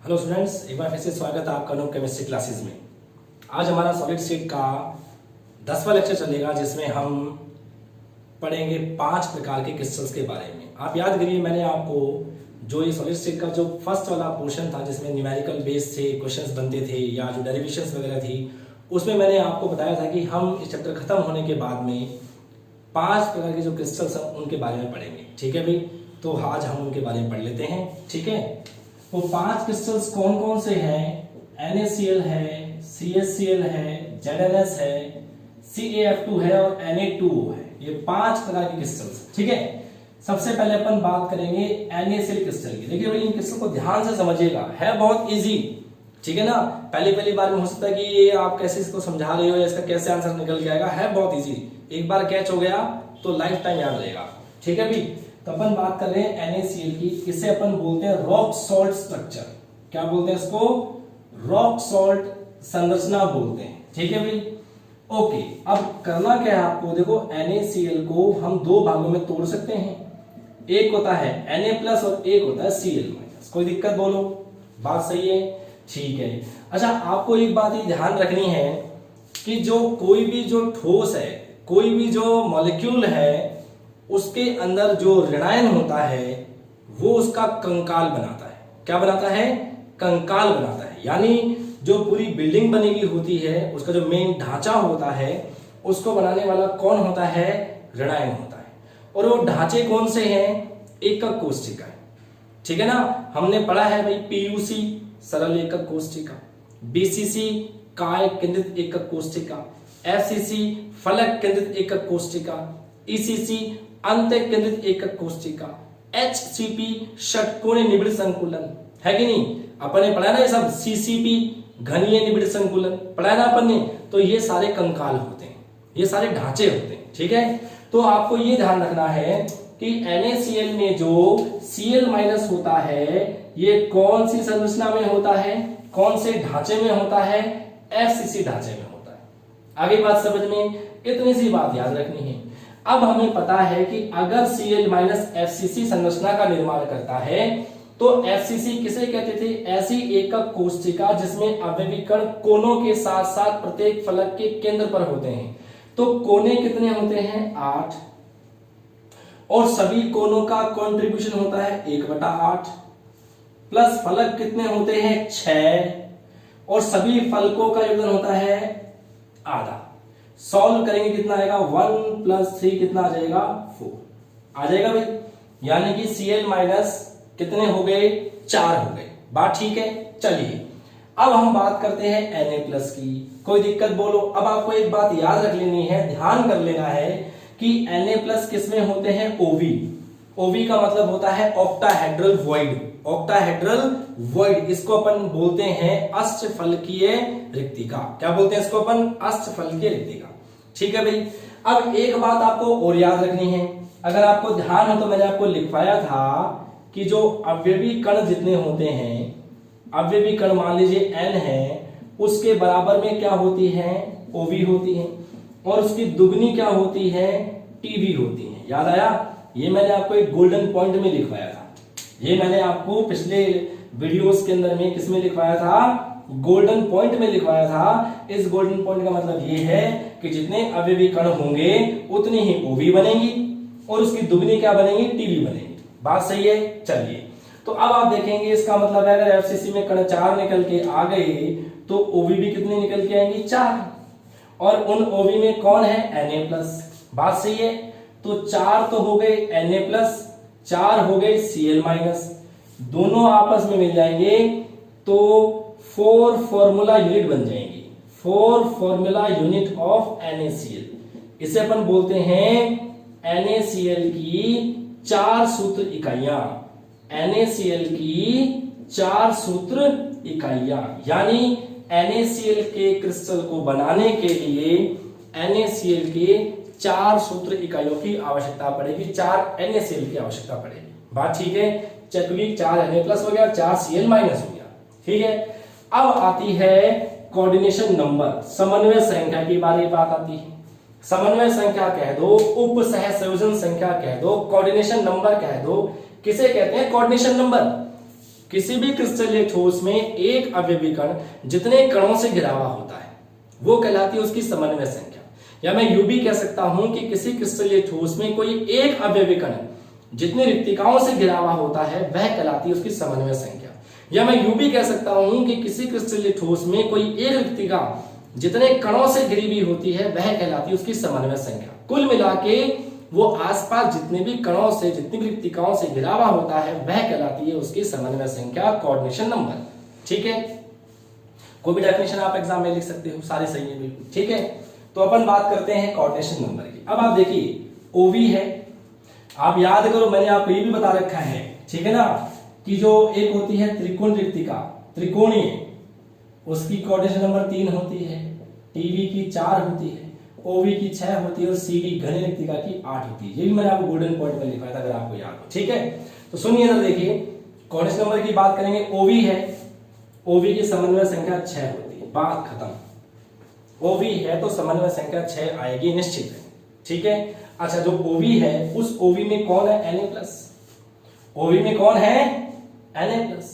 Hello students, एक बार फिर से स्वागत है आपका नो केमिस्ट्री क्लासेस में। आज हमारा सॉलिड स्टेट का 10वां लेक्चर चलेगा, जिसमें हम पढ़ेंगे 5 प्रकार के क्रिस्टल्स के बारे में। आप याद करिए, मैंने आपको जो ये सॉलिड स्टेट का जो फर्स्ट वाला पोर्शन था, जिसमें न्यूमेरिकल बेस थे, क्वेश्चंस बनते थे या जो डेरिवेशंस वगैरह थी, उसमें मैंने आपको बताया था कि हम इस चैप्टर खत्म होने के बाद में 5 प्रकार के जो क्रिस्टल्स हैं उनके बारे में पढ़ेंगे। ठीक है भाई, तो आज हम उनके बारे में पढ़ लेते हैं। ठीक है, वो 5 क्रिस्टल्स कौन कौन से हैं? NaCl है, CaCl है, ZnS है, CaF2 है और Na2O है। ये 5 प्रकार के क्रिस्टल्स। ठीक है, सबसे पहले अपन बात करेंगे NaCl क्रिस्टल की। देखिए भाई, इन क्रिस्टल को ध्यान से समझिएगा, है बहुत इजी। ठीक है ना, पहली बार में हो सकता है कि ये आप कैसे इसको समझा रहे हो या इसका कैसे आंसर निकल के आएगा, है बहुत इजी। एक बार कैच हो गया तो लाइफ टाइम याद रहेगा। ठीक है भाई, तो अपन बात कर रहे हैं NaCl की। इसे अपन बोलते हैं रॉक सॉल्ट स्ट्रक्चर। क्या बोलते हैं इसको? रॉक सॉल्ट संरचना बोलते हैं। ठीक है भाई, ओके। अब करना क्या है आपको, देखो NaCl को हम 2 भागों में तोड़ सकते हैं। एक होता है Na+ और एक होता है Cl-। कोई दिक्कत बोलो, बात सही है? ठीक है। अच्छा, आपको एक बात ही ध्यान रखनी है कि जो कोई भी जो ठोस है, कोई भी जो मॉलिक्यूल है, उसके अंदर जो ऋणायन होता है वो उसका कंकाल बनाता है। क्या बनाता है? कंकाल बनाता है। यानी जो पूरी बिल्डिंग बनी हुई होती है, उसका जो मेन ढांचा होता है, उसको बनाने वाला कौन होता है? ऋणायन होता है। और वो ढांचे कौन से हैं? एकक कोशिका है। ठीक है ना, हमने पढ़ा है भाई PUC सरल एकक कोशिका, BCC काय केंद्रित एकक कोशिका, FCC फलक केंद्रित एकक कोशिका, ECC अंत केंद्रित एकक कोशिका, HCP षटकोणीय निबिड़ संकुलन। है कि नहीं? अपन ने पढ़ा ना ये सब। CCP घनीय निबिड़ संकुलन पढ़ा ना अपन ने। तो ये सारे कंकाल होते हैं, ये सारे ढांचे होते हैं। ठीक है, तो आपको ये ध्यान रखना है कि NaCl में जो Cl- होता है, ये कौन सी संरचना में होता है, कौन से ढांचे में होता है? FCC ढांचे में होता है। आगे बात समझ में, इतनी सी बात याद रखनी है। अब हमें पता है कि अगर Cl- FCC संरचना का निर्माण करता है तो FCC किसे कहते थे? ऐसी एकक कोशिका जिसमें अवयवी कण कोनों के साथ साथ प्रत्येक फलक के केंद्र पर होते हैं। तो कोने कितने होते हैं? 8। और सभी कोनों का कंट्रीब्यूशन होता है 1/8 प्लस फलक कितने होते हैं? 6। और सभी फलकों का योगदान होता है आधा। सॉल्व करेंगे कितना आएगा? 1 + 3 कितना आ जाएगा? 4 आ जाएगा भाई। यानी कि Cl- कितने हो गए? 4 हो गए। बात ठीक है? चलिए अब हम बात करते हैं Na+ की। कोई दिक्कत बोलो। अब आपको एक बात याद रख लेनी है, ध्यान कर लेना है कि Na+ किसमें होते हैं? OV का मतलब होता है ऑक्टाहेड्रल वॉइड। ऑक्टाहेड्रल वॉइड, इसको अपन बोलते हैं अष्टफलकीय रिक्तिका। क्या बोलते हैं इसको अपन? अष्टफलकीय रिक्तिका। ठीक है भाई। अब एक बात आपको और याद रखनी है, अगर आपको ध्यान हो तो मैंने आपको लिखवाया था कि जो अवयवी कण जितने होते हैं, अवयवी कण मान लीजिए n है, उसके बराबर में क्या होती है? OV होती है। और उसकी दुगनी क्या होती है? TV होती है। याद आया? ये मैंने आपको एक गोल्डन पॉइंट में लिखवाया था। ये मैंने आपको पिछले वीडियोस के अंदर में किसमें लिखवाया था? गोल्डन पॉइंट में लिखवाया था। इस गोल्डन पॉइंट का मतलब ये है कि जितने अवयवी कण होंगे उतनी ही OV बनेगी और उसकी दुगनी क्या बनेगी? TV बनेगी। बात सही है? चलिए, तो अब आप देखेंगे इसका मतलब है अगर FCC में कण 4 निकल के आ गए तो OV भी कितने निकल के आएंगी? 4। और उन OV में कौन है? Na+। बात सही है? तो 4 तो हो गए Na+, 4 हो गए Cl-। दोनों आपस में मिल जाएंगे तो 4 फॉर्मूला यूनिट बन जाएंगी। 4 फॉर्मूला यूनिट ऑफ NaCl। इसे अपन बोलते हैं NaCl की 4 सूत्र इकाइयां। NaCl की 4 सूत्र इकाइयां। यानी NaCl के क्रिस्टल को बनाने के लिए NaCl के 4 सूत्र इकाइयों की आवश्यकता पड़ेगी। 4 NaCl की आवश्यकता पड़ेगी। बात ठीक है? चलिए, 4 Na+ हो गया, 4 Cl- हो गया। ठीक है, अब आती है कोऑर्डिनेशन नंबर, समन्वय संख्या की बात आती है। समन्वय संख्या कह दो, उप सहसंयोजन संख्या कह दो, कोऑर्डिनेशन नंबर कह दो। किसे कहते हैं? Coordination number. किसी भी क्रिस्टलीय ठोस में एक अवयवी कण जितने कणों से घिरा हुआ होता है वो कहलाती है उसकी समन्वय संख्या। या मैं यूं भी कह सकता हूं कि किसी क्रिस्टलीय ठोस में कोई एक अवयवी कण जितने रिक्तिकाओं से घिरा हुआ होता है वह कहलाती है उसकी समन्वय संख्या। या मैं यूं भी कह सकता हूं कि किसी क्रिस्टलीय ठोस में कोई एक रिक्तिका जितने कणों से घिरी हुई होती है वह कहलाती है उसकी समन्वय संख्या। कुल मिला के वो आसपास जितने भी कणों से जितनी भी रिक्तिकाओं से घिरा हुआ होता है वह कहलाती है उसकी समन्वय संख्या, कोऑर्डिनेशन नंबर। ठीक है, कोई भी डेफिनेशन आप एग्जाम में लिख सकते हो, सारे सही है बिल्कुल। ठीक है, तो अपन बात करते हैं कोऑर्डिनेशन नंबर की। अब आप देखिए ओवी है, आप याद करो मैंने आपको ये भी बता रखा है, ठीक है ना, कि जो एक होती है त्रिकोण रिक्तिका, त्रिकोणीय, उसकी कोऑर्डिनेशन नंबर 3 होती है, टीवी की 4 होती है, ओवी की 6 होती है और सीडी घन रिक्तिका की 8 होती है। ये भी मैंने आपको गोल्डन पॉइंट में लिखा था अगर आपको याद हो। ठीक है, तो सुनिए ना, देखिए कोऑर्डिनेशन नंबर की बात करेंगे। ओवी है, ओवी की समन्वय संख्या 6 होती है, बात खत्म। ओवी है तो समन्वय संख्या 6 आएगी निश्चित है। ठीक है, अच्छा जो ओवी है उस ओवी में कौन है, Na+। ओवी में कौन है, Na+।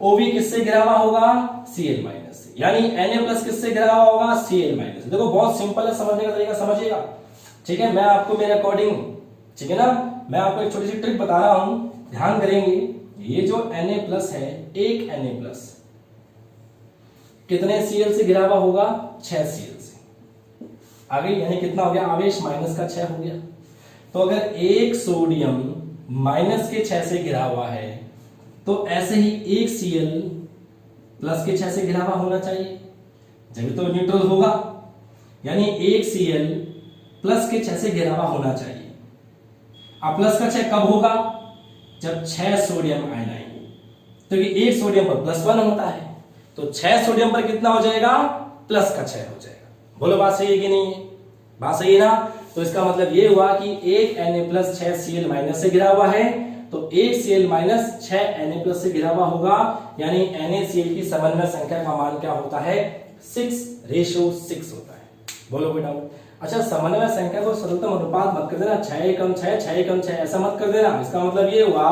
ओवी किससे घिरा हुआ होगा, Cl- से, यानी Na+ किससे घिरा हुआ होगा, Cl-। देखो बहुत सिंपल है, समझने का तरीका समझिएगा। ठीक है, मैं आपको मेरे अकॉर्डिंग, ठीक है ना, मैं आपको एक छोटी सी ट्रिक बता रहा हूं, ध्यान करेंगे। ये जो Na+ है, एक Na+ कितने Cl से घिरा हुआ होगा, 6 Cl से। आगे यानी कितना हो गया, आवेश माइनस का 6 हो गया। तो अगर एक सोडियम माइनस के 6 से घिरा हुआ है तो ऐसे ही एक Cl प्लस के 6 से घिरा हुआ होना चाहिए, जब तो न्यूट्रल होगा। यानी एक Cl प्लस के 6 से घिरा हुआ होना चाहिए। अब प्लस का 6 कब होगा, जब 6 सोडियम आयन आएंगे, तो एक सोडियम पर +1 होता है, तो 6 सोडियम पर कितना हो जाएगा, प्लस का 6 हो जाएगा। बोलो बात सही है कि नहीं है, बात सही है ना। तो इसका मतलब ये हुआ कि एक Na+ 6 Cl- से घिरा हुआ है, तो एक Cl- 6 Na+ से घिरा हुआ होगा, यानी NaCl की समन्वय संख्या का मान क्या होता है, 6:6 होता है। बोलो कोई डाउट। अच्छा, समन्वय संख्या को सरलतम अनुपात मत कर देना, 6 कम 6 6 कम 6 ऐसा मत कर देना। इसका मतलब ये हुआ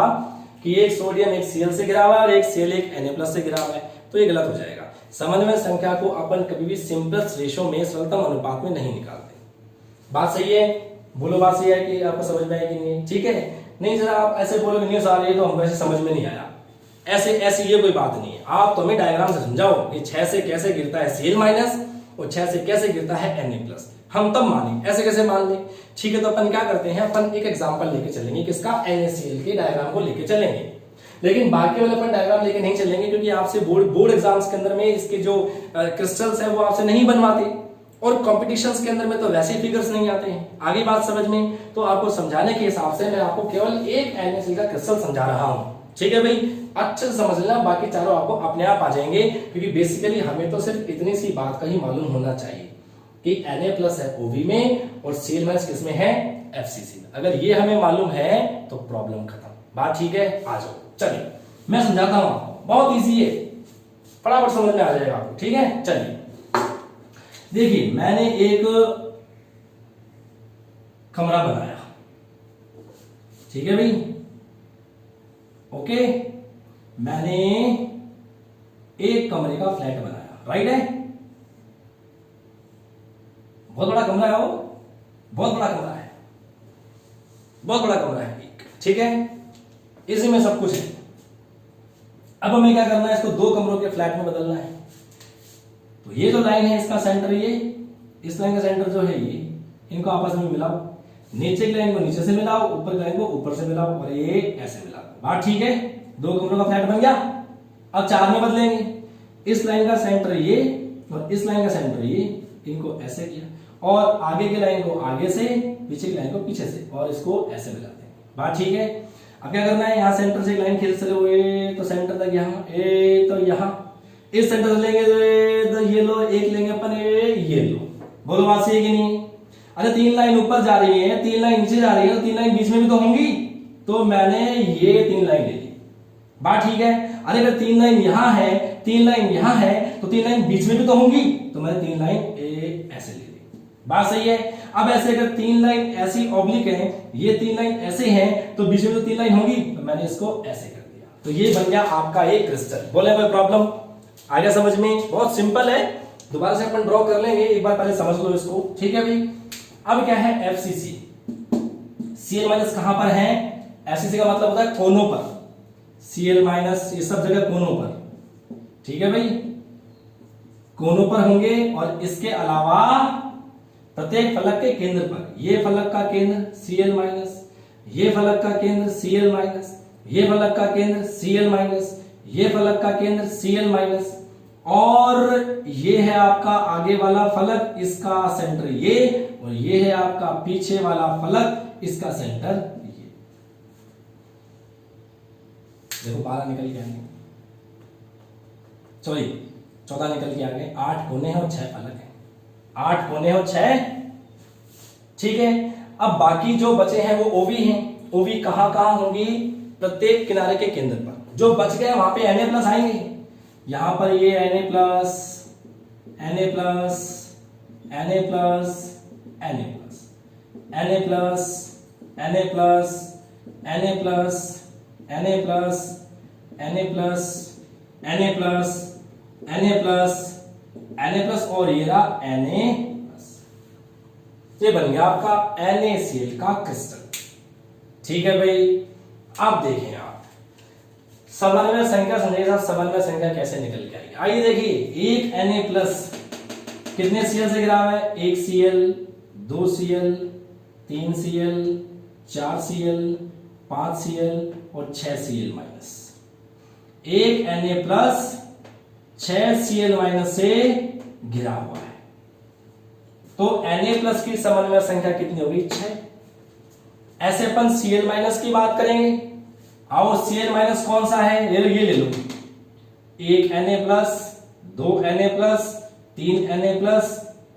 कि एक सोडियम एक Cl से घिरा हुआ है और एक Cl एक Na+ से घिरा हुआ है, तो ये गलत हो जाएगा। समन्वय संख्या को अपन कभी भी सिंपलेस्ट रेशो में सरलतम अनुपात में नहीं निकालते। बात सही है, बोलो बात सही है कि आपको समझ में आएगी नहीं, ठीक है। नहीं जरा आप ऐसे बोलोगे नहीं सर ये तो हमको ऐसे समझ में नहीं आया, ऐसे ऐसी ये कोई बात नहीं है। आप तो हमें डायग्राम से समझाओ कि 6 से कैसे गिरता है Cl- और 6 से कैसे गिरता है Na+, हम तब मानेंगे, ऐसे कैसे मान लें। ठीक है, तो अपन क्या करते हैं, अपन एक एग्जांपल लेके चलेंगे, किसका, NaCl के डायग्राम को लेके चलेंगे। लेकिन बाकी वाले अपन डायग्राम लेके नहीं चलेंगे, क्योंकि आपसे बोर्ड एग्जाम्स के अंदर में इसके जो क्रिस्टल्स है वो आपसे नहीं बनवाते, और कॉम्पिटिशन्स के अंदर में तो वैसे फिगर्स नहीं आते हैं। आगे बात समझ में, तो आपको समझाने के हिसाब से मैं आपको केवल एक NaCl का क्रिस्टल समझा रहा हूं। ठीक है भाई, अच्छे से समझ लेना, बाकी चारों आपको अपने आप आ जाएंगे, क्योंकि बेसिकली हमें तो सिर्फ इतनी सी बात का ही मालूम होना चाहिए कि Na+ है OV में और Cl- किसमें है, FCC में। अगर ये हमें मालूम है तो प्रॉब्लम खत्म। बात ठीक है, आ जाओ, चलिए मैं समझाता हूं आपको, बहुत इजी है, फटाफट समझ में आ जाएगा आपको। ठीक है, चलिए देखिए, मैंने एक कमरा बनाया, ठीक है भाई, ओके, मैंने एक कमरे का फ्लैट बनाया, राइट है, बहुत बड़ा कमरा है वो, बहुत बड़ा कमरा है, बहुत बड़ा कमरा है, ठीक है, इसी में सब कुछ है। अब हमें क्या करना है, इसको 2 कमरों के फ्लैट में बदलना है। तो ये जो लाइन है इसका सेंटर, ये इस लाइन का सेंटर जो है ये, इनको आपस में मिलाओ, नीचे की लाइन को नीचे से मिलाओ, ऊपर की लाइन को ऊपर से मिलाओ, और ये ऐसे मिलाओ। बात ठीक है, 2 कमरों का फ्लैट बन गया। अब 4 में बदलेंगे, इस लाइन का सेंटर ये और इस लाइन का सेंटर ये, इनको ऐसे किया, और आगे की लाइन को आगे से, पीछे की लाइन को पीछे से, और इसको ऐसे मिलाते हैं। बात ठीक है। अब क्या करना है, यहाँ सेंटर से एक लाइन खींच चलो, ए तो सेंटर तक यहाँ, ए तो यहाँ, इस सेंटर से लेंगे तो ये लो, एक लेंगे अपन ये लो। बोलो बात सही है कि नहीं। अरे 3 लाइन ऊपर जा रही है, 3 लाइन नीचे जा रही है, तो 3 लाइन बीच में भी तो होंगी, तो मैंने ये 3 लाइन ले ली। बात ठीक है। अरे अगर 3 लाइन यहां है, 3 लाइन यहां है, तो 3 लाइन बीच में भी तो होंगी, तो मैंने 3 लाइन ऐसे ले ली। बात सही है। अब ऐसे अगर 3 लाइन ऐसी ऑब्लिक है, ये 3 लाइन ऐसे हैं, तो बीच में तो 3 लाइन होंगी, तो मैंने इसको ऐसे कर दिया। तो ये बन गया आपका एक क्रिस्टल। बोले कोई प्रॉब्लम आ गया समझ में? बहुत सिंपल है, दोबारा से अपन ड्रॉ कर लेंगे, एक बार पहले समझ लो इसको, ठीक है भाई। अब क्या है FCC, Cl माइनस कहां पर है? FCC का मतलब होता है कोनों पर, Cl माइनस ये सब जगह कोनों पर, ठीक है भाई, कोनों पर होंगे। और इसके अलावा प्रत्येक फलक के केंद्र पर, ये फलक का केंद्र Cl माइनस, ये फलक का केंद्र Cl माइनस, ये फलक का केंद्र Cl माइनस, ये फलक का केंद्र Cl माइनस, और ये है आपका आगे वाला फलक, इसका सेंटर ये, और ये है आपका पीछे वाला फलक, इसका सेंटर ये। देखो 12 निकल के आएंगे, सॉरी 14 निकल के आ गए। 8 कोने हैं और 6 फलक हैं, 8 कोने और 6, ठीक है। अब बाकी जो बचे हैं वो OV हैं। OV कहां कहां होंगी? प्रत्येक किनारे के केंद्र पर। जो बच गए वहां पे Na+ आएंगे, यहां पर ये Na+, Na+, Na+, Na+, और ये रहा Na+। ये बन गया आपका NaCl का क्रिस्टल, ठीक है भाई। अब देखें आप समन्वय संख्या समझिएगा, समन्वय संख्या कैसे निकल के आएगी। आइए देखिए, एक Na+ कितने Cl से घिरा हुआ है? 1 Cl, 2 Cl, 3 Cl, 4 Cl, 5 Cl और 6 Cl माइनस। एक Na+ 6 Cl माइनस से घिरा हुआ है, तो Na+ की समन्वय संख्या कितनी होगी? 6। ऐसे अपन Cl माइनस की बात करेंगे। आओ Cl माइनस कौन सा है? ये ले लो, 1 Na+, 2 Na+, 3 Na+,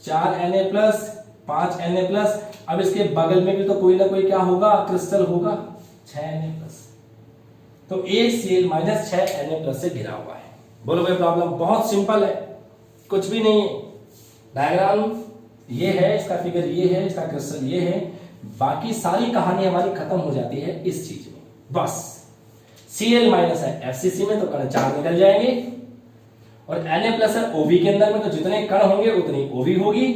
4 Na+, 5 Na+। अब इसके बगल में भी तो कोई ना कोई क्या होगा? क्रिस्टल होगा, 6 Na+। तो एक Cl माइनस 6 Na+ से घिरा हुआ है। बोलो कोई प्रॉब्लम? बहुत सिंपल है, कुछ भी नहीं है। डायग्राम ये है, इसका फिगर ये है, इसका क्रिस्टल ये है, बाकी सारी कहानी हमारी खत्म हो जाती है इस चीज में। बस Cl माइनस है FCC में तो कण 4 निकल जाएंगे, और Na+ है OV के अंदर में, तो जितने कण होंगे उतनी OV होगी।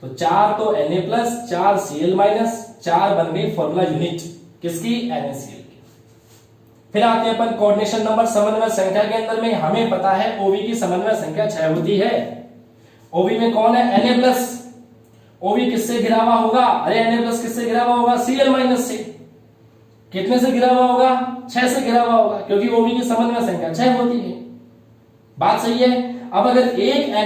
तो 4 तो Na+, 4 Cl माइनस, 4 बन गई फॉर्मूला यूनिट किसकी? NaCl की। फिर आते हैं अपन कोऑर्डिनेशन नंबर समन्वय संख्या के अंदर में। हमें पता है OV की समन्वय संख्या 6 होती है। OV में कौन है? Na+। OV किससे घिरा हुआ होगा? अरे Na+ किससे घिरा हुआ होगा? Cl माइनस से। कितने से घिरा हुआ होगा? 6 से घिरा हुआ होगा, क्योंकि OV की समन्वय संख्या 6 होती है। बात सही है। अब अगर एक Na+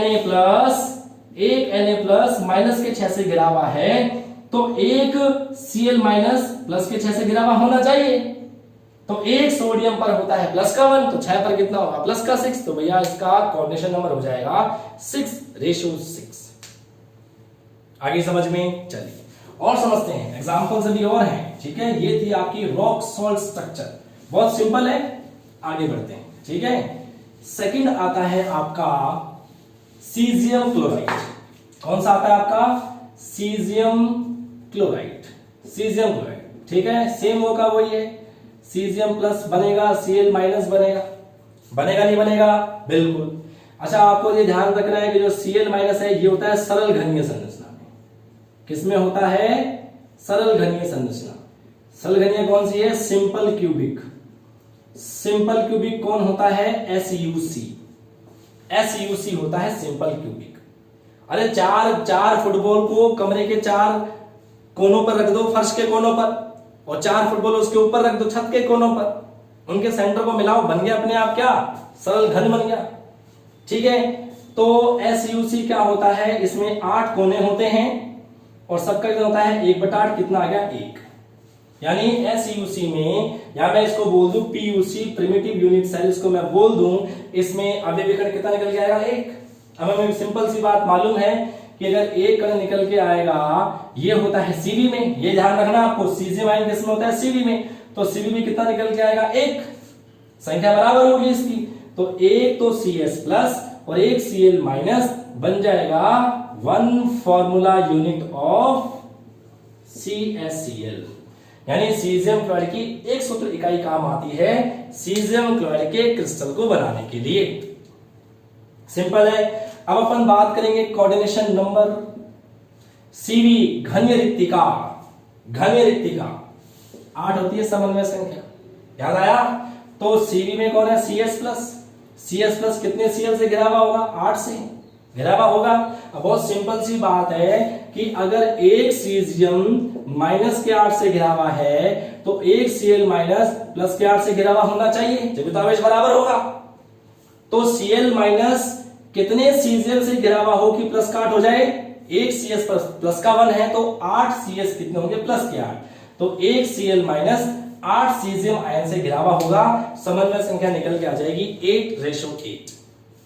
माइनस के 6 से घिरा हुआ है, तो एक Cl माइनस प्लस के 6 से घिरा हुआ होना चाहिए। तो एक सोडियम पर होता है +1, तो 6 पर कितना होगा? +6। तो भैया इसका कोऑर्डिनेशन नंबर हो जाएगा 6:6। आगे समझ में? चलिए और समझते हैं, एग्जांपल्स भी और हैं, ठीक है। ये थी आपकी रॉक सॉल्ट स्ट्रक्चर, बहुत सिंपल है। आगे बढ़ते हैं, ठीक है। सेकंड आता है आपका सीजियम क्लोराइड। कौन सा आता है आपका? सीजियम क्लोराइड, सीजियम क्लोराइड, ठीक है। सेम होगा वही है, सीजियम प्लस बनेगा, Cl माइनस बनेगा नहीं बनेगा? बिल्कुल। अच्छा, आपको ये ध्यान रखना है कि जो Cl माइनस है ये होता है सरल घनीय संरचना में। किसमें होता है? सरल घनीय संरचना। सरल घनीय कौन सी है? Simple cubic. सिंपल क्यूबिक कौन होता है? SUC। SUC होता है सिंपल क्यूबिक। अरे चार फुटबॉल को कमरे के 4 कोनों पर रख दो, फर्श के कोनों पर, और 4 फुटबॉल उसके ऊपर रख दो छत के कोनों पर, उनके सेंटर को मिलाओ, बन गया अपने आप क्या? सरल घन बन गया, ठीक है। तो SUC क्या होता है? इसमें 8 कोने होते हैं और सबका कितना होता है? 1/8। कितना आ गया? 1। यानी SUC में, या मैं इसको बोल दूं PUC, प्रिमिटिव यूनिट सेल, इसको मैं बोल दूं, इसमें अवयवी कण कितना निकल के आएगा? 1। अब हमें सिंपल सी बात मालूम है कि अगर एक कण निकल के आएगा, ये होता है CV में, ये ध्यान रखना आपको, CG माइन किसमें होता है? CV में। तो CV में कितना निकल के आएगा? 1। संख्या बराबर होगी इसकी, तो 1 तो CS प्लस और 1 Cl माइनस बन जाएगा 1 फॉर्मूला यूनिट ऑफ CaCl। यानी सीजियम क्लोराइड की एक सूत्र इकाई काम आती है सीजियम क्लोराइड के क्रिस्टल को बनाने के लिए। सिंपल है। अब अपन बात करेंगे कोऑर्डिनेशन नंबर सीवी घनीय रिक्तिका। घनीय रिक्तिका 8 होती है समन्वय संख्या, याद आया? तो सीवी में कौन है? CS plus. CS प्लस कितने Cl से घिरा हुआ होगा? 8 से घिरा हुआ होगा। अब बहुत सिंपल सी बात है कि अगर एक सीजियम माइनस के 8 से घिरा हुआ है तो एक Cl माइनस प्लस के 8 से घिरा हुआ होना चाहिए, जब तो आवेश बराबर होगा। तो Cl माइनस कितने सीजियम से घिरा हुआ हो कि प्लस का 8 हो जाए? एक CS प्लस का 1 है तो 8 CS कितने होंगे? प्लस के 8। तो एक Cl माइनस 8 सीजियम आयन से घिरा हुआ होगा। समन्वय संख्या निकल के आ जाएगी 8:8।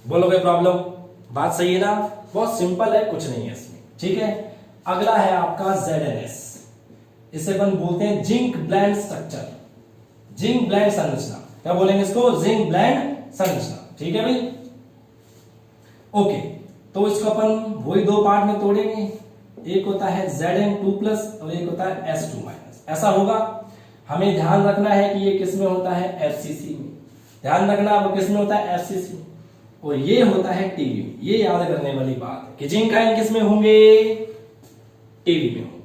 बोलोगे प्रॉब्लम? बात सही है ना? बहुत सिंपल है, कुछ नहीं है इसमें। ठीक है, अगला है आपका ZnS। इसे अपन बोलते हैं zinc blende structure, zinc blende संरचना। क्या बोलेंगे इसको? जिंक ब्लेंड संरचना। ठीक है भाई, ओके। तो इसको अपन वही दो पार्ट में तोड़ेंगे, एक होता है Zn2+ और एक होता है S2-। ऐसा होगा। हमें ध्यान रखना है कि ये किसमें होता है? FCC में। ध्यान रखना वो किसमें होता है? FCC में। और ये होता है टीवी में। ये याद करने वाली बात है कि जिंक आयन किसमें होंगे? टीवी में होंगे।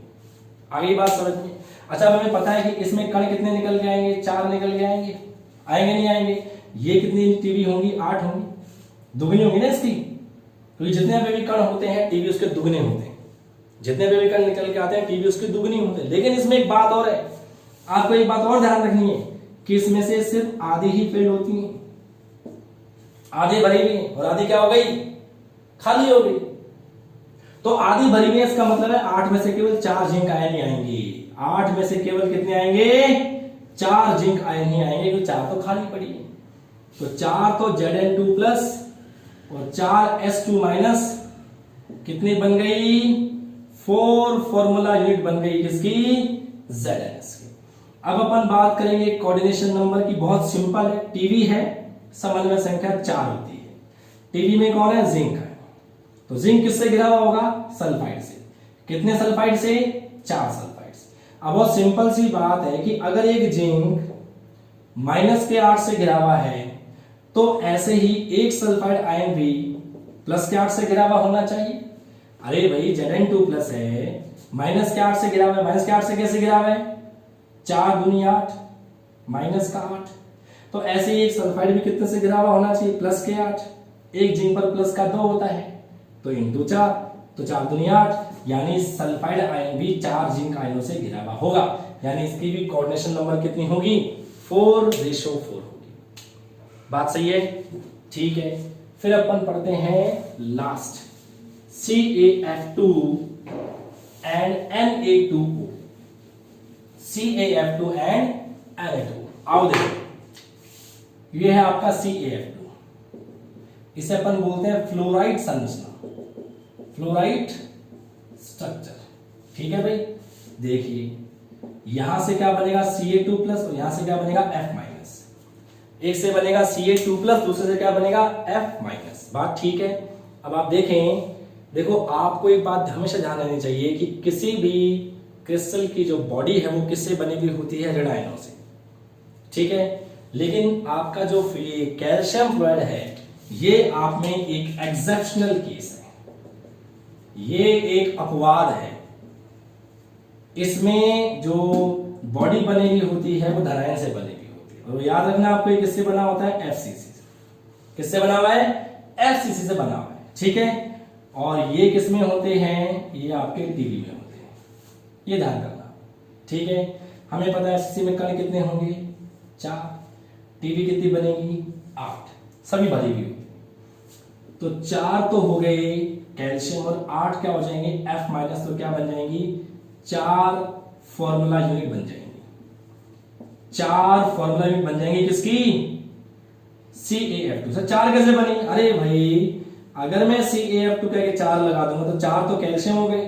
आगे बात समझ में? अच्छा, हमें पता है कि इसमें कण कितने निकल के आएंगे? 4 निकल के आएंगे। आएंगे नहीं आएंगे? ये कितनी टीवी होंगी? 8 होंगी। दुगनी होंगी ना इसकी, क्योंकि जितने पे भी कण होते हैं टीवी उसके दुगने होते हैं। जितने पे भी कण निकल के आते हैं टीवी उसके दुगनी होते हैं। लेकिन इसमें एक बात और है, आपको एक बात और ध्यान रखनी है कि इसमें से सिर्फ आधी ही फिल्ड होती है, आधी भरी हुई और आधी क्या हो गई? खाली हो गई। तो आधी भरी हुई इसका मतलब है 8 में से केवल 4 जिंक आयन ही आएंगे। 8 में से केवल कितने आएंगे? 4 जिंक आयन ही आएंगे, क्योंकि 4 तो खाली पड़ी है। तो 4 तो Zn2+ और 4 S2- कितनी बन गई? 4 फॉर्मूला यूनिट बन गई किसकी? ZnS की। अब अपन बात करेंगे कोऑर्डिनेशन नंबर की। बहुत सिंपल है, टीवी है, समन्वय संख्या 4 होती है। टीवी में कौन है? जिंक है। तो जिंक किससे घिरा हुआ होगा? सल्फाइड से। कितने सल्फाइड से? 4 सल्फाइड से। अब बहुत सिंपल सी बात है कि अगर एक जिंक माइनस के 8 से घिरा हुआ है तो ऐसे ही एक सल्फाइड आयन भी प्लस के 8 से घिरा हुआ होना चाहिए। अरे भाई Zn2+ है, माइनस के 8 से घिरा हुआ है। माइनस के 8 से कैसे घिरा हुआ है? 4 दूनी 8 माइनस का 8। तो ऐसे ही एक सल्फाइड भी कितने से घिरा हुआ होना चाहिए? प्लस के 8। एक जिंक पर प्लस का 2 होता है तो इंटू 4, तो 4 दूनी 8, यानी सल्फाइड आयन भी 4 जिंक आयनों से घिरा हुआ होगा। यानी इसकी भी कोऑर्डिनेशन नंबर कितनी होगी? 4:4 होगी। बात सही है? ठीक है, फिर अपन पढ़ते हैं last CaF2 and Na2O। CaF2 and Na2O। आओ देखो, ये है आपका CaF2। इसे अपन बोलते हैं फ्लोराइड संरचना, फ्लोराइड स्ट्रक्चर। ठीक है भाई, देखिए यहां से क्या बनेगा? Ca2+ और यहां से क्या बनेगा? F-। एक से बनेगा Ca2+, दूसरे से क्या बनेगा? F-। बात ठीक है। अब आप देखें, देखो आपको एक बात हमेशा ध्यान रखनी चाहिए कि किसी भी क्रिस्टल की जो बॉडी है वो किससे बनी हुई होती है? ऋण आयनों से। ठीक है, लेकिन आपका जो कैल्शियम फ्लोराइड है ये आप में एक एक्सेप्शनल केस है, ये एक अपवाद है। इसमें जो बॉडी बनी हुई होती है वो धरायन से बनी हुई होती है। और याद रखना आपको, ये किससे बना होता है? FCC से। किससे बना हुआ है? FCC से बना हुआ है। ठीक है, और ये किसमें होते हैं? ये आपके टीवी में होते हैं, ये ध्यान रखना। ठीक है, हमें पता है FCC में कण कितने होंगे? 4। टीवी कितनी बनेगी? 8। सभी भरी हुई होती। तो 4 तो हो गए कैल्शियम और 8 क्या हो जाएंगे? F-। तो क्या बन जाएंगी? 4 फॉर्मूला यूनिट बन जाएंगी। 4 फॉर्मूला यूनिट बन जाएंगी किसकी? CaF2 से। 4 कैसे बनी? अरे भाई अगर मैं CaF2 कह के 4 लगा दूंगा तो 4 तो कैल्शियम हो गए,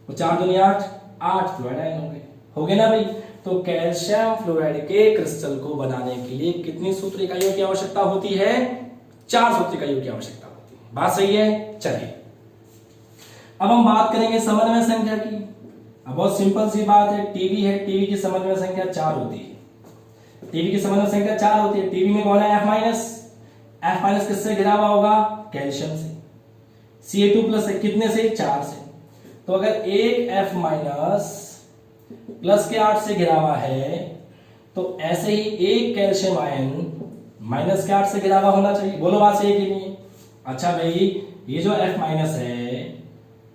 तो 4 दूनी 8, 8 फ्लोराइड आयन हो गए ना भाई। तो कैल्शियम फ्लोराइड के क्रिस्टल को बनाने के लिए कितनी सूत्र इकाइयों की आवश्यकता होती है? 4 सूत्र इकाइयों की आवश्यकता होती है। बात सही है? चलिए अब हम बात करेंगे समन्वय संख्या की। अब बहुत सिंपल सी बात है, टीवी है, टीवी की समन्वय संख्या 4 होती है। टीवी की समन्वय संख्या 4 होती है। टीवी में कौन है? F minus. F माइनस किससे घिरा हुआ होगा? कैल्शियम से। Ca2+ है कितने से? 4 से। तो अगर एक F माइनस प्लस के 8 से घिरा हुआ है तो ऐसे ही एक कैल्शियम आयन माइनस के 8 से घिरा हुआ होना चाहिए। बोलो बात सही है कि नहीं? अच्छा भाई, ये जो F माइनस है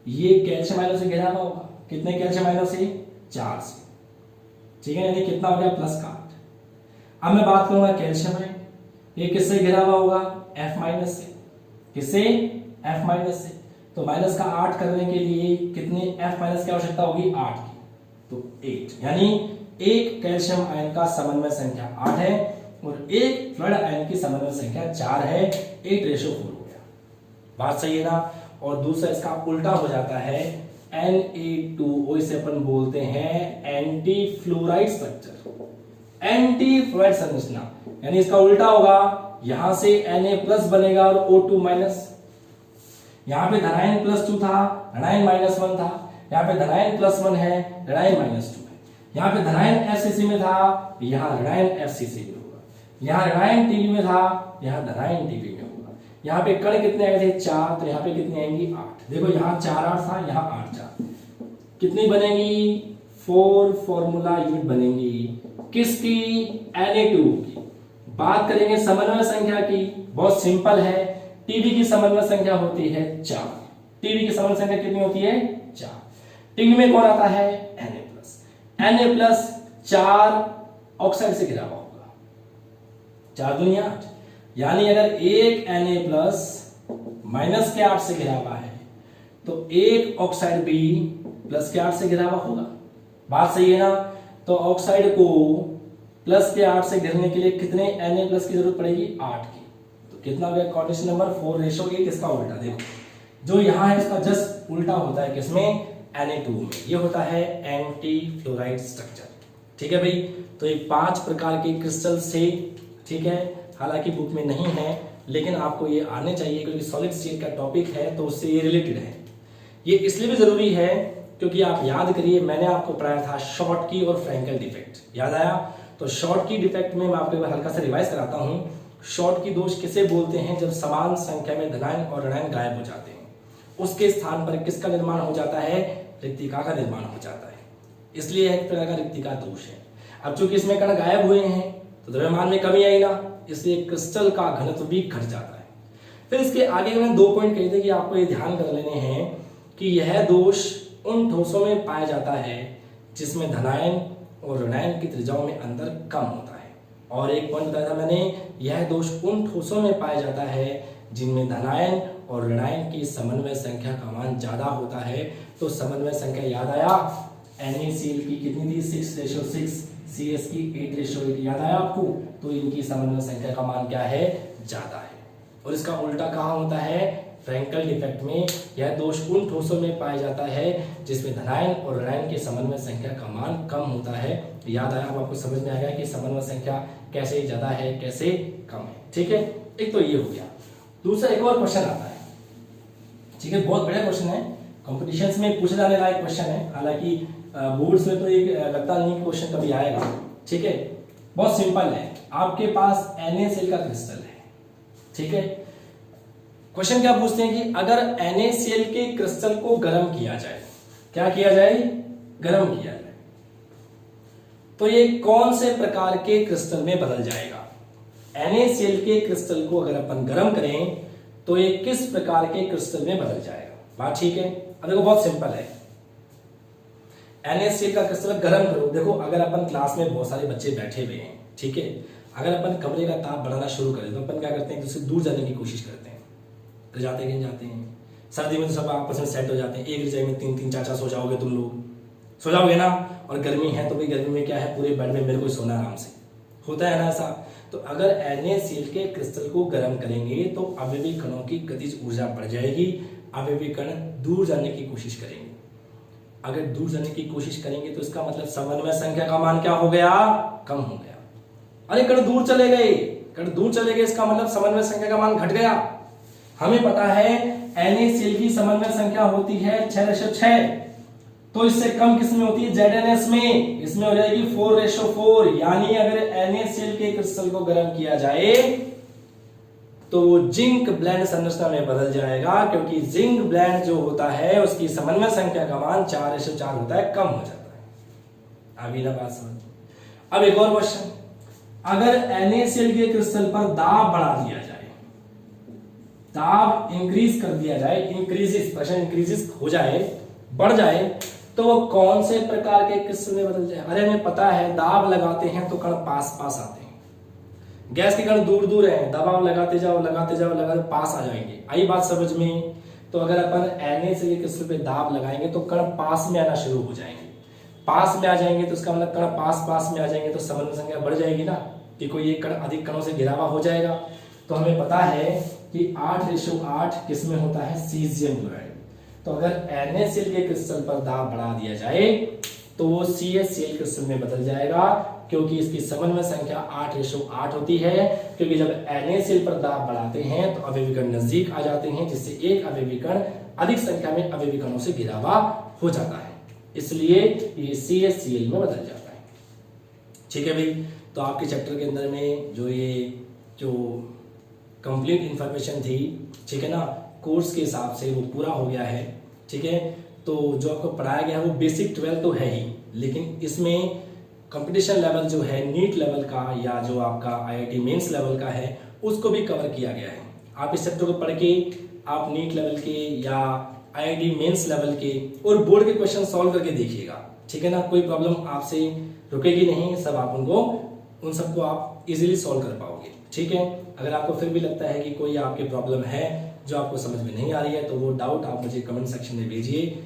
ये कैल्शियम आयनों से घिरा हुआ होगा। कितने कैल्शियम आयनों से? 4 से। ठीक है, यानी कितना हो गया? प्लस का 8। अब मैं बात करूंगा कैल्शियम आयन, ये किससे घिरा हुआ होगा? F माइनस से। किससे? F माइनस से। तो माइनस का 8 करने के लिए कितने F माइनस की आवश्यकता होगी? 8 की। तो 8, यानी एक कैल्शियम आयन का समन्वय संख्या 8 है और एक फ्लोराइड आयन की समन्वय संख्या 4 है। 8:4 हो गया। बात सही है ना? और दूसरा इसका उल्टा हो जाता है Na2O, इसे अपन बोलते हैं anti fluoride structure, anti fluoride संरचना। यानी इसका उल्टा होगा, यहां से Na+ बनेगा और O2 माइनस। यहां पे धनायन +2 था, ऋणायन -1 था। यहां पे धनायन +1 है, ऋणायन -2 है। यहां पे धनायन FCC में था, यहां ऋणायन FCC में होगा। यहां ऋणायन टीवी में था, यहां धनायन टीवी में होगा। यहाँ पे कण कितने आए थे? 4, तो यहाँ पे कितने आएंगी? 8। देखो यहाँ 4 8 था, यहाँ 8 4, कितनी बनेंगी? 4 फॉर्मूला यूनिट बनेंगी। किसकी? Na2 की। बात करेंगे समन्वय संख्या की, बहुत सिंपल है। टीवी की समन्वय संख्या होती है 4। टीवी की समन्वय संख्या कितनी होती है? 4। टीवी में कौन आता है? Na+। Na+ 4 ऑक्साइड से घिरा हुआ होगा। 4 दूनी 8, यानी अगर एक Na+ माइनस के 8 से घिरा हुआ है तो एक ऑक्साइड भी प्लस के 8 से घिरा हुआ होगा। बात सही है ना? तो ऑक्साइड को प्लस के 8 से घिरने के लिए कितने Na+ की जरूरत पड़ेगी? 8 की। तो कितना हो गया? Condition number 4:8। इसका उल्टा देखो, जो यहां है इसका जस्ट उल्टा होता है। किसमें? Na2 में। ये होता है एंटी फ्लोराइड स्ट्रक्चर। ठीक है भाई, तो ये 5 प्रकार के क्रिस्टल से, ठीक है, हालांकि बुक में नहीं है लेकिन आपको ये आने चाहिए क्योंकि सॉलिड स्टेट का टॉपिक है तो उससे ये रिलेटेड है। ये इसलिए भी जरूरी है क्योंकि आप याद करिए, मैंने आपको पढ़ाया था शॉर्ट की और फ्रैंकल डिफेक्ट, याद आया? तो शॉर्ट की डिफेक्ट में मैं आपको हल्का सा रिवाइज कराता हूं। शॉर्ट की दोष किसे बोलते हैं? जब समान संख्या में धनायन और ऋणायन गायब हो जाते हैं, उसके स्थान पर किसका निर्माण हो जाता है? रिक्तिका का निर्माण हो जाता है। इसलिए एक प्रकार का रिक्तिका दोष है। अब चूंकि इसमें कण गायब हुए हैं तो द्रव्यमान में कमी आई ना, इसलिए क्रिस्टल का घनत्व भी घट जाता है। फिर इसके आगे मैंने 2 पॉइंट कहे थे कि आपको ये ध्यान कर लेने हैं कि यह दोष उन ठोसों में पाया जाता है जिसमें धनायन और ऋणायन की त्रिज्याओं में अंतर कम होता है। और एक पॉइंट बताया था मैंने, यह दोष उन ठोसों में पाया जाता है जिनमें धनायन और ऋणायन की समन्वय संख्या का मान ज्यादा होता है। तो समन्वय संख्या याद आया? NaCl की कितनी थी? 6:6, CS की 8:8, याद आया आपको? तो इनकी समन्वय संख्या का मान क्या है? ज्यादा है। और इसका उल्टा कहाँ होता है? फ्रैंकल डिफेक्ट में यह दोष उन ठोसों में पाया जाता है जिसमें धनायन और ऋणायन की समन्वय संख्या का मान कम होता है। याद आया? अब आपको समझ में आ गया कि समन्वय संख्या कैसे ज्यादा है, कैसे कम है। ठीक है, एक तो ये हो गया। दूसरा एक और क्वेश्चन आता है, ठीक है, बहुत बड़ा क्वेश्चन है, कॉम्पिटिशन्स में पूछे जाने वाला क्वेश्चन है। हालांकि बोर्ड्स में तो एक लगता नहीं क्वेश्चन कभी आएगा। ठीक है, बहुत सिंपल है। आपके पास NaCl का क्रिस्टल है, ठीक है। क्वेश्चन क्या पूछते हैं कि अगर NaCl के क्रिस्टल को गर्म किया जाए, क्या किया जाए? गर्म किया जाए, तो ये कौन से प्रकार के क्रिस्टल में बदल जाएगा? NaCl के क्रिस्टल को अगर अपन गर्म करें तो ये किस प्रकार के क्रिस्टल में बदल जाएगा? बात ठीक है। अब देखो बहुत सिंपल है, NaCl का क्रिस्टल गर्म करो। देखो अगर अपन क्लास में बहुत सारे बच्चे बैठे हुए हैं, ठीक है, अगर अपन कमरे का ताप बढ़ाना शुरू करें तो अपन क्या करते हैं? दूसरे दूर जाने की कोशिश करते हैं। तो जाते हैं, जाते हैं। सर्दी में तो सब आपस में सेट हो जाते हैं, एक रजाई में 3-3 4-4 सो जाओगे, तुम लोग सो जाओगे ना। और गर्मी है तो भाई गर्मी में क्या है, पूरे बेड में मेरे को सोना आराम से होता है ना ऐसा। तो अगर NaCl के क्रिस्टल को गर्म करेंगे तो अवयवी कणों की गतिज ऊर्जा बढ़ जाएगी, अवयवी कण दूर जाने की कोशिश करेंगे। अगर दूर जाने की कोशिश करेंगे तो इसका मतलब समन्वय संख्या का मान क्या हो गया? कम हो गया। अरे कण दूर चले गए, कण दूर चले गए, इसका मतलब समन्वय संख्या का मान घट गया। हमें पता है NaCl की समन्वय संख्या होती है 6/6, तो इससे कम किसमें होती है? ZnS में। इसमें हो जाएगी 4:4, यानी अगर NaCl के क्रिस्टल को गर्म किया जाए तो वो जिंक ब्लेंड संरचना में बदल जाएगा, क्योंकि जिंक ब्लेंड जो होता है उसकी समन्वय संख्या का मान 4:4 होता है, कम हो जाता है। अभी ना बात समझ। अब एक और क्वेश्चन, अगर NaCl के क्रिस्टल पर दाब बढ़ा दिया जाए, दाब इंक्रीज कर दिया जाए, इंक्रीजेस हो जाए, बढ़ जाए, तो वो कौन से प्रकार के क्रिस्टल में बदल जाए? अरे हमें पता है दाब लगाते हैं तो कण पास पास आते हैं, गैस के कण दूर दूर है, दबाव लगाते जाओ पास आ जाएंगे। आई बात समझ में? तो अगर अपन NaCl के क्रिस्टल पे दाब लगाएंगे तो कण पास में आना शुरू हो जाएंगे। पास में आ जाएंगे तो उसका मतलब कण पास में आ जाएंगे तो समन्वय संख्या बढ़ जाएगी ना, कि कोई एक कण अधिक कणों से घिरा हुआ हो जाएगा। तो हमें पता है कि 8:8 किसमें होता है? Caesium chloride. तो अगर NaCl के क्रिस्टल पर दाब बढ़ा दिया जाए तो वो CaCl क्रिस्टल में बदल जाएगा, क्योंकि इसकी समन्वय संख्या 8:8 होती है। क्योंकि जब NaCl पर दाब बढ़ाते हैं तो अवयवी कण नजदीक आ जाते हैं, जिससे एक अवयवी कण अधिक संख्या में अवयवी कणों से घिरा हुआ हो जाता है, इसलिए ये CaCl में बदल जाता है। ठीक है भाई, तो आपके चैप्टर के अंदर में जो कंप्लीट इंफॉर्मेशन थी, ठीक है ना, कोर्स के हिसाब से वो पूरा हो गया है। ठीक है, तो जो आपको पढ़ाया गया है वो बेसिक 12 तो है ही, लेकिन इसमें कंपटीशन लेवल जो है नीट लेवल का या जो आपका IIT मेंस लेवल का है उसको भी कवर किया गया है। आप इस चैप्टर को पढ़ के आप नीट लेवल के या IIT मेंस लेवल के और बोर्ड के क्वेश्चन सॉल्व करके देखिएगा। ठीक है ना, कोई प्रॉब्लम आपसे रुकेगी नहीं, सब आप उन सबको आप इजीली सॉल्व कर पाओगे। ठीक है, अगर आपको फिर भी लगता है कि कोई आपकी प्रॉब्लम है जो आपको समझ में नहीं आ रही है तो वो डाउट आप मुझे कमेंट सेक्शन में भेजिए,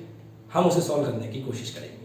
हम उसे सॉल्व करने की कोशिश करेंगे।